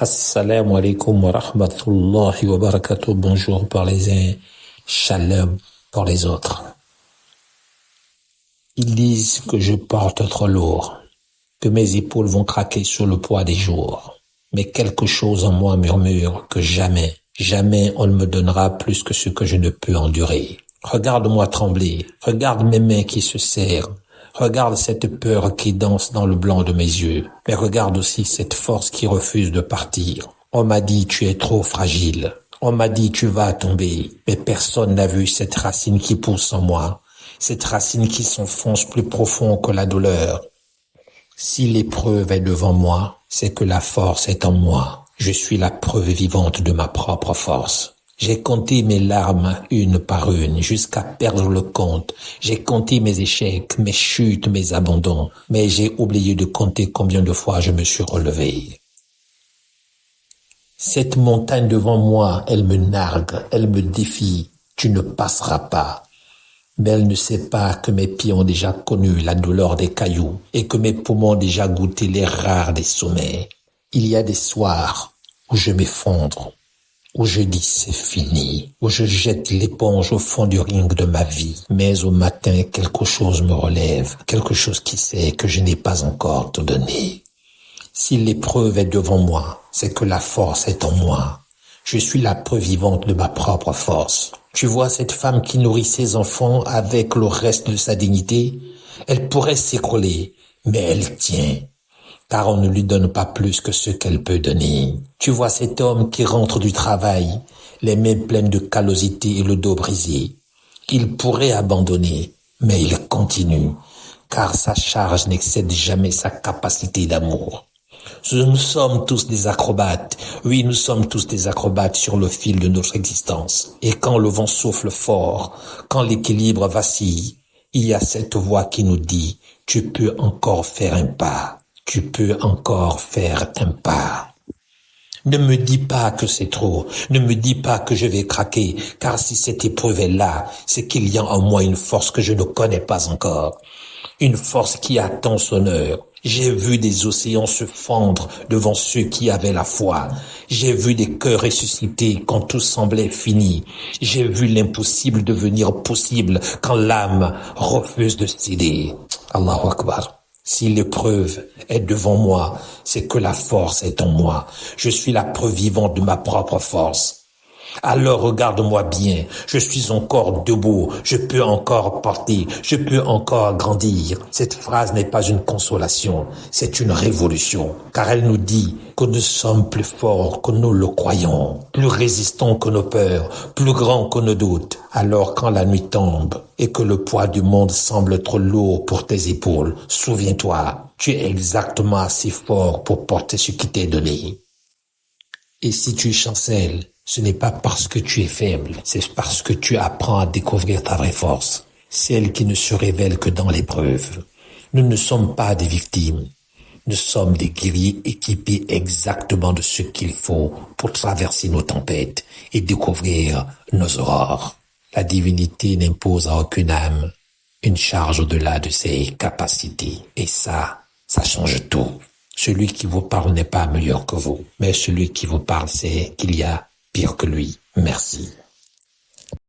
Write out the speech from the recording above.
Assalamu alaikum wa rahmatullahi wa barakatuh. Bonjour pour les uns, shalom pour les autres. Ils disent que je porte trop lourd, que mes épaules vont craquer sous le poids des jours. Mais quelque chose en moi murmure que jamais, jamais on ne me donnera plus que ce que je ne peux endurer. Regarde-moi trembler, regarde mes mains qui se serrent, regarde cette peur qui danse dans le blanc de mes yeux, mais regarde aussi cette force qui refuse de partir. On m'a dit tu es trop fragile, on m'a dit tu vas tomber, mais personne n'a vu cette racine qui pousse en moi, cette racine qui s'enfonce plus profond que la douleur. Si l'épreuve est devant moi, c'est que la force est en moi. Je suis la preuve vivante de ma propre force. J'ai compté mes larmes une par une jusqu'à perdre le compte. J'ai compté mes échecs, mes chutes, mes abandons, mais j'ai oublié de compter combien de fois je me suis relevé. Cette montagne devant moi, elle me nargue, elle me défie. Tu ne passeras pas. Mais elle ne sait pas que mes pieds ont déjà connu la douleur des cailloux et que mes poumons ont déjà goûté les rares des sommets. Il y a des soirs où je m'effondre, où je dis c'est fini, où je jette l'éponge au fond du ring de ma vie. Mais au matin, quelque chose me relève, quelque chose qui sait que je n'ai pas encore tout donné. Si l'épreuve est devant moi, c'est que la force est en moi. Je suis la preuve vivante de ma propre force. Tu vois cette femme qui nourrit ses enfants avec le reste de sa dignité? Elle pourrait s'écrouler, mais elle tient, car on ne lui donne pas plus que ce qu'elle peut donner. Tu vois cet homme qui rentre du travail, les mains pleines de callosité et le dos brisé. Il pourrait abandonner, mais il continue, car sa charge n'excède jamais sa capacité d'amour. Nous sommes tous des acrobates. Oui, nous sommes tous des acrobates sur le fil de notre existence. Et quand le vent souffle fort, quand l'équilibre vacille, il y a cette voix qui nous dit, tu peux encore faire un pas. Tu peux encore faire un pas. Ne me dis pas que c'est trop. Ne me dis pas que je vais craquer. Car si cette épreuve est là, c'est qu'il y a en moi une force que je ne connais pas encore. Une force qui attend son heure. J'ai vu des océans se fendre devant ceux qui avaient la foi. J'ai vu des cœurs ressusciter quand tout semblait fini. J'ai vu l'impossible devenir possible quand l'âme refuse de céder. Allahu Akbar. Si l'épreuve est devant moi, c'est que la force est en moi. Je suis la preuve vivante de ma propre force. Alors regarde-moi bien, je suis encore debout, je peux encore porter, je peux encore grandir. Cette phrase n'est pas une consolation, c'est une révolution, car elle nous dit que nous sommes plus forts que nous le croyons, plus résistants que nos peurs, plus grands que nos doutes. Alors quand la nuit tombe et que le poids du monde semble trop lourd pour tes épaules, souviens-toi, tu es exactement assez fort pour porter ce qui t'est donné. Et si tu chancelles, ce n'est pas parce que tu es faible, c'est parce que tu apprends à découvrir ta vraie force, celle qui ne se révèle que dans l'épreuve. Nous ne sommes pas des victimes, nous sommes des guerriers équipés exactement de ce qu'il faut pour traverser nos tempêtes et découvrir nos aurores. La divinité n'impose à aucune âme une charge au-delà de ses capacités. Et ça change tout. Celui qui vous parle n'est pas meilleur que vous, mais celui qui vous parle sait qu'il y a pire que lui. Merci.